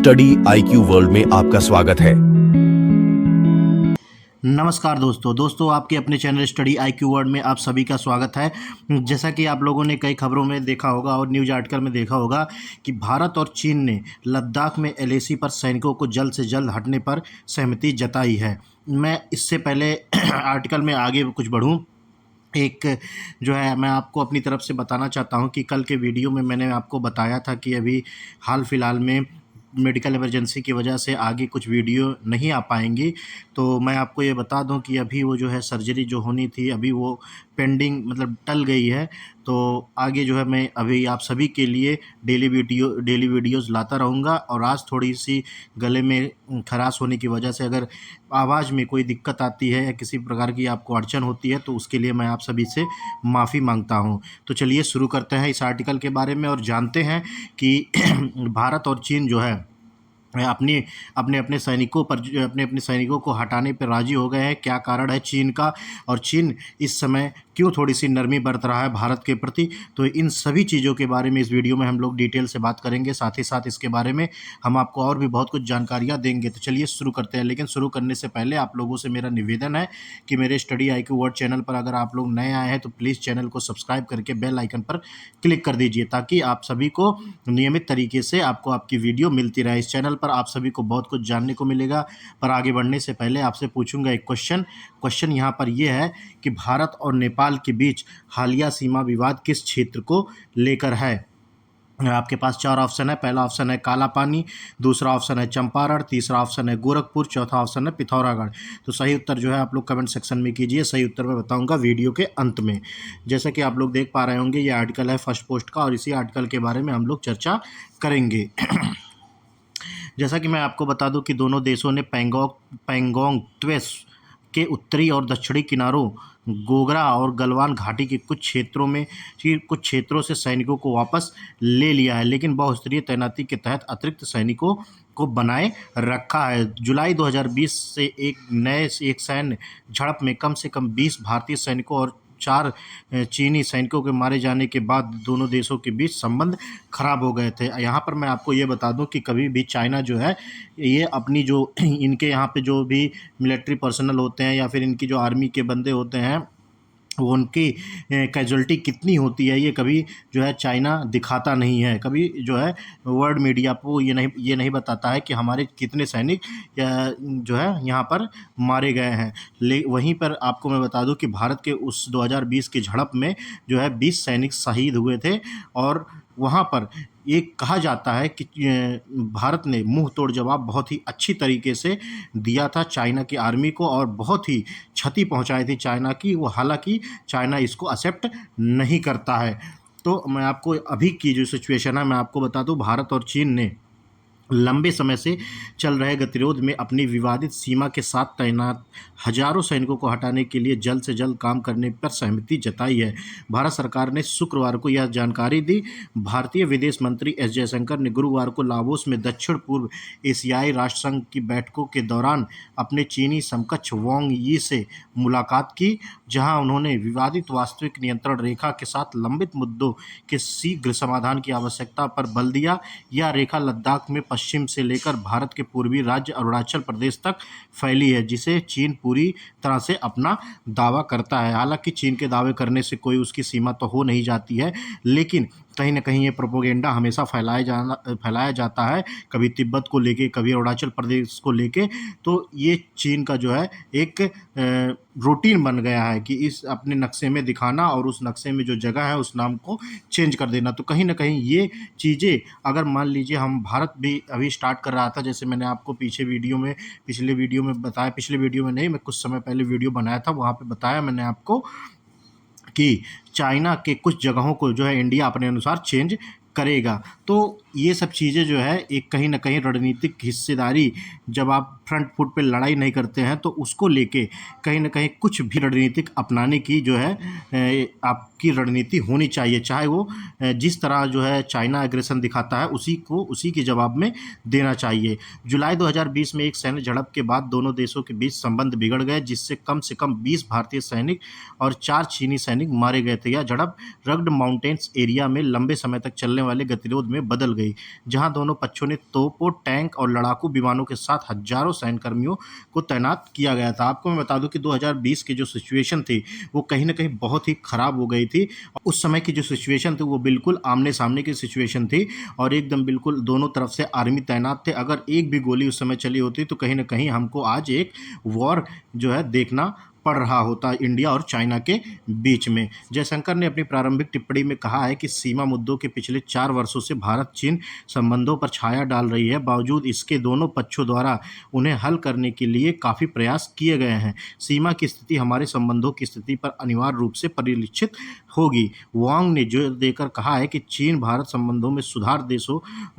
Study IQ world में आपका स्वागत है। नमस्कार दोस्तों आपके अपने चैनल स्टडी आईक्यू वर्ल्ड में आप सभी का स्वागत है। जैसा कि आप लोगों ने कई खबरों में देखा होगा और न्यूज़ आर्टिकल में देखा होगा कि भारत और चीन ने लद्दाख में एलएसी पर सैनिकों को जल्द से जल्द हटने पर सहमति जताई है। मैं इससे पहले आर्टिकल में आगे कुछ बढ़ूं, एक जो है मैं आपको अपनी तरफ से बताना चाहता हूं कि कल के वीडियो में मैंने आपको बताया था कि अभी हाल फिलहाल में मेडिकल इमरजेंसी की वजह से आगे कुछ वीडियो नहीं आ पाएंगी। तो मैं आपको ये बता दूं कि अभी वो जो है सर्जरी जो होनी थी अभी वो पेंडिंग मतलब टल गई है। तो आगे जो है मैं अभी आप सभी के लिए डेली वीडियोज़ लाता रहूँगा। और आज थोड़ी सी गले में खराश होने की वजह से अगर आवाज़ में कोई दिक्कत आती है या किसी प्रकार की आपको अड़चन होती है तो उसके लिए मैं आप सभी से माफ़ी मांगता हूं। तो चलिए शुरू करते हैं इस आर्टिकल के बारे में और जानते हैं कि भारत और चीन जो है अपने अपने सैनिकों को हटाने पर राजी हो गए हैं। क्या कारण है चीन का, और चीन इस समय क्यों थोड़ी सी नरमी बरत रहा है भारत के प्रति। तो इन सभी चीज़ों के बारे में इस वीडियो में हम लोग डिटेल से बात करेंगे। साथ ही साथ इसके बारे में हम आपको और भी बहुत कुछ जानकारियाँ देंगे। तो चलिए शुरू करते हैं। लेकिन शुरू करने से पहले आप लोगों से मेरा निवेदन है कि मेरे स्टडी आईक्यू वर्ल्ड चैनल पर अगर आप लोग नए आए हैं तो प्लीज़ चैनल को सब्सक्राइब करके बेल आइकन पर क्लिक कर दीजिए ताकि आप सभी को नियमित तरीके से आपको आपकी वीडियो मिलती रहे। इस चैनल पर आप सभी को बहुत कुछ जानने को मिलेगा। पर आगे बढ़ने से पहले आपसे पूछूंगा एक क्वेश्चन यहाँ पर यह है कि भारत और नेपाल के बीच हालिया सीमा विवाद किस क्षेत्र को लेकर है। आपके पास चार ऑप्शन है। पहला ऑप्शन है काला पानी, दूसरा ऑप्शन है चंपारण, तीसरा ऑप्शन है गोरखपुर, चौथा ऑप्शन है पिथौरागढ़। तो सही उत्तर जो है आप लोग कमेंट सेक्शन में कीजिए। सही उत्तर मैं बताऊंगा वीडियो के अंत में। जैसा कि आप लोग देख पा रहे होंगे ये आर्टिकल है फर्स्ट पोस्ट का और इसी आर्टिकल के बारे में हम लोग चर्चा करेंगे। जैसा कि मैं आपको बता दूं कि दोनों देशों ने पैंगोंग त्वेस के उत्तरी और दक्षिणी किनारों गोगरा और गलवान घाटी के कुछ क्षेत्रों से सैनिकों को वापस ले लिया है, लेकिन बहुस्तरीय तैनाती के तहत अतिरिक्त सैनिकों को बनाए रखा है। जुलाई 2020 से एक सैन्य झड़प में कम से कम 20 भारतीय सैनिकों और 4 चीनी सैनिकों के मारे जाने के बाद दोनों देशों के बीच संबंध खराब हो गए थे। यहाँ पर मैं आपको ये बता दूं कि कभी भी चाइना जो है ये अपनी जो इनके यहाँ पे जो भी मिलिट्री पर्सनल होते हैं या फिर इनकी जो आर्मी के बंदे होते हैं वो उनकी कैजुअल्टी कितनी होती है ये कभी जो है चाइना दिखाता नहीं है। कभी जो है वर्ल्ड मीडिया को ये नहीं बताता है कि हमारे कितने सैनिक जो है यहाँ पर मारे गए हैं। वहीं पर आपको मैं बता दूं कि भारत के उस 2020 की झड़प में जो है 20 सैनिक शहीद हुए थे और वहाँ पर ये कहा जाता है कि भारत ने मुंह तोड़ जवाब बहुत ही अच्छी तरीके से दिया था चाइना की आर्मी को और बहुत ही क्षति पहुंचाई थी चाइना की। वो हालांकि चाइना इसको एक्सेप्ट नहीं करता है। तो मैं आपको अभी की जो सिचुएशन है मैं आपको बता दूं, भारत और चीन ने लंबे समय से चल रहे गतिरोध में अपनी विवादित सीमा के साथ तैनात हजारों सैनिकों को हटाने के लिए जल्द से जल्द काम करने पर सहमति जताई है। भारत सरकार ने शुक्रवार को यह जानकारी दी। भारतीय विदेश मंत्री एस जयशंकर ने गुरुवार को लाओस में दक्षिण पूर्व एशियाई राष्ट्र संघ की बैठकों के दौरान अपने चीनी समकक्ष वांग यी से मुलाकात की, जहां उन्होंने विवादित वास्तविक नियंत्रण रेखा के साथ लंबित मुद्दों के शीघ्र समाधान की आवश्यकता पर बल दिया। यह रेखा लद्दाख में पश्चिम से लेकर भारत के पूर्वी राज्य अरुणाचल प्रदेश तक फैली है, जिसे चीन पूरी तरह से अपना दावा करता है। हालांकि चीन के दावे करने से कोई उसकी सीमा तो हो नहीं जाती है, लेकिन कहीं ना कहीं ये प्रोपोगेंडा हमेशा फैलाया जाता है, कभी तिब्बत को लेके, कभी अरुणाचल प्रदेश को लेके। तो ये चीन का जो है एक रूटीन बन गया है कि इस अपने नक्शे में दिखाना और उस नक्शे में जो जगह है उस नाम को चेंज कर देना। तो कहीं ना कहीं ये चीज़ें अगर मान लीजिए हम भारत भी अभी स्टार्ट कर रहा था, जैसे मैंने आपको पिछले वीडियो में बताया, पिछले वीडियो में नहीं, मैं कुछ समय पहले वीडियो बनाया था वहाँ पे बताया मैंने आपको कि चाइना के कुछ जगहों को जो है इंडिया अपने अनुसार चेंज करेगा। तो ये सब चीज़ें जो है एक कहीं ना कहीं रणनीतिक हिस्सेदारी, जब आप फ्रंट फुट पे लड़ाई नहीं करते हैं तो उसको लेके कहीं ना कहीं कुछ भी रणनीतिक अपनाने की जो है आपकी रणनीति होनी चाहिए, चाहे वो जिस तरह जो है चाइना एग्रेशन दिखाता है उसी के जवाब में देना चाहिए। जुलाई 2020 में एक सैन्य झड़प के बाद दोनों देशों के बीच संबंध बिगड़ गए, जिससे कम से कम 20 भारतीय सैनिक और 4 चीनी सैनिक मारे गए थे। यह झड़प रग्ड माउंटेन्स एरिया में लंबे समय तक चलने वाले गतिरोध में बदल गई। गई, जहां दोनों पक्षों ने तोपों, टैंक और लड़ाकू विमानों के साथ हजारों सैन्यकर्मियों को तैनात किया गया था। आपको मैं बता दूं कि 2020 की जो सिचुएशन थी वो कहीं न कहीं बहुत ही खराब हो गई थी। उस समय की जो सिचुएशन थी वो बिल्कुल आमने-सामने की सिचुएशन थी और एकदम बिल्कुल दोनों तरफ से आर्मी तैनात थे। अगर एक भी गोली उस समय चली होती तो कहीं न कहीं हमको आज एक वॉर जो है देखना पड़ रहा होता इंडिया और चाइना के बीच में। जयशंकर ने अपनी प्रारंभिक टिप्पणी में कहा है कि सीमा मुद्दों के पिछले 4 वर्षों से भारत-चीन संबंधों पर छाया डाल रही है। बावजूद इसके दोनों पक्षों द्वारा उन्हें हल करने के लिए काफ़ी प्रयास किए गए हैं। सीमा की स्थिति हमारे संबंधों की स्थिति पर अनिवार्य रूप से परिलक्षित होगी। वांग ने जोर देकर कहा है कि चीन-भारत संबंधों में सुधार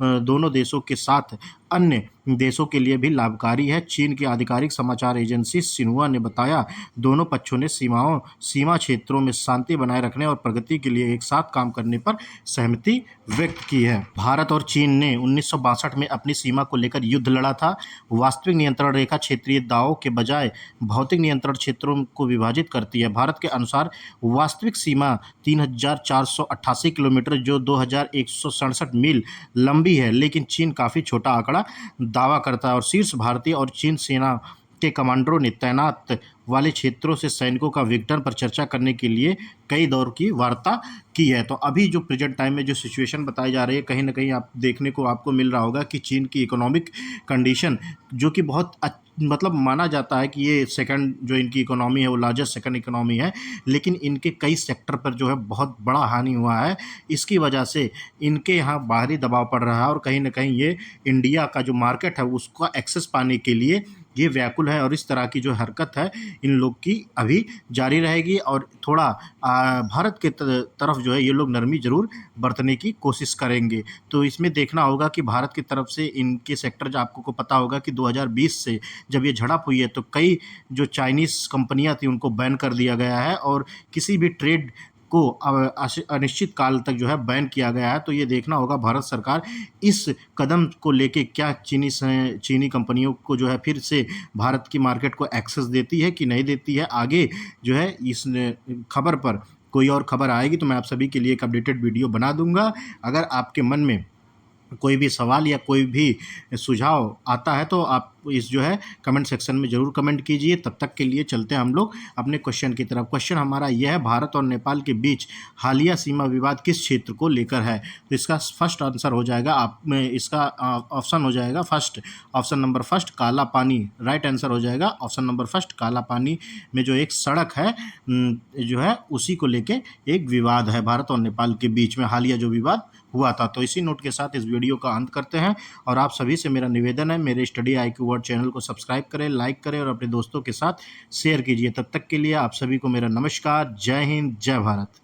दोनों देशों के साथ अन्य देशों के लिए भी लाभकारी है। चीन की आधिकारिक समाचार एजेंसी सिन्हुआ ने बताया, दोनों पक्षों ने सीमा क्षेत्रों में शांति बनाए रखने और प्रगति के लिए एक साथ काम करने पर सहमति व्यक्त की है। भारत और चीन ने 1962 में अपनी सीमा को लेकर युद्ध लड़ा था। वास्तविक नियंत्रण रेखा क्षेत्रीय दावों के बजाय भौतिक नियंत्रण क्षेत्रों को विभाजित करती है। भारत के अनुसार वास्तविक सीमा 3,488 किलोमीटर जो 2,167 मील लंबी है, लेकिन चीन काफ़ी छोटा आंकड़ा दावा करता है और शीर्ष भारतीय और चीन सेना के कमांडरों ने तैनात वाले क्षेत्रों से सैनिकों का विघटन पर चर्चा करने के लिए कई दौर की वार्ता की है। तो अभी जो प्रेजेंट टाइम में जो सिचुएशन बताई जा रही है, कहीं ना कहीं आप देखने को आपको मिल रहा होगा कि चीन की इकोनॉमिक कंडीशन जो कि बहुत मतलब माना जाता है कि ये सेकंड जो इनकी इकोनॉमी है वो लार्जेस्ट सेकंड इकोनॉमी है, लेकिन इनके कई सेक्टर पर जो है बहुत बड़ा हानि हुआ है। इसकी वजह से इनके यहाँ बाहरी दबाव पड़ रहा है और कहीं ना कहीं ये इंडिया का जो मार्केट है उसका एक्सेस पाने के लिए ये व्याकुल है और इस तरह की जो हरकत है इन लोग की अभी जारी रहेगी और थोड़ा भारत के तरफ जो है ये लोग नरमी ज़रूर बरतने की कोशिश करेंगे। तो इसमें देखना होगा कि भारत की तरफ से इनके सेक्टर जो आपको पता होगा कि 2020 से जब ये झड़प हुई है तो कई जो चाइनीज़ कंपनियां थी उनको बैन कर दिया गया है और किसी भी ट्रेड को अनिश्चित काल तक जो है बैन किया गया है। तो ये देखना होगा भारत सरकार इस कदम को लेके क्या चीनी कंपनियों को जो है फिर से भारत की मार्केट को एक्सेस देती है कि नहीं देती है। आगे जो है इस खबर पर कोई और खबर आएगी तो मैं आप सभी के लिए एक अपडेटेड वीडियो बना दूंगा। अगर आपके मन में कोई भी सवाल या कोई भी सुझाव आता है तो आप इस जो है कमेंट सेक्शन में ज़रूर कमेंट कीजिए। तब तक के लिए चलते हैं हम लोग अपने क्वेश्चन की तरफ। क्वेश्चन हमारा यह है, भारत और नेपाल के बीच हालिया सीमा विवाद किस क्षेत्र को लेकर है? तो इसका फर्स्ट आंसर हो जाएगा आप में इसका ऑप्शन हो जाएगा फर्स्ट, ऑप्शन नंबर फर्स्ट काला पानी राइट आंसर हो जाएगा। ऑप्शन नंबर फर्स्ट काला पानी में जो एक सड़क है जो है उसी को लेके एक विवाद है भारत और नेपाल के बीच में, हालिया जो विवाद हुआ था। तो इसी नोट के साथ इस वीडियो का अंत करते हैं और आप सभी से मेरा निवेदन है, मेरे स्टडी IQ वर्ड चैनल को सब्सक्राइब करें, लाइक करें और अपने दोस्तों के साथ शेयर कीजिए। तब तक के लिए आप सभी को मेरा नमस्कार। जय हिंद, जय भारत।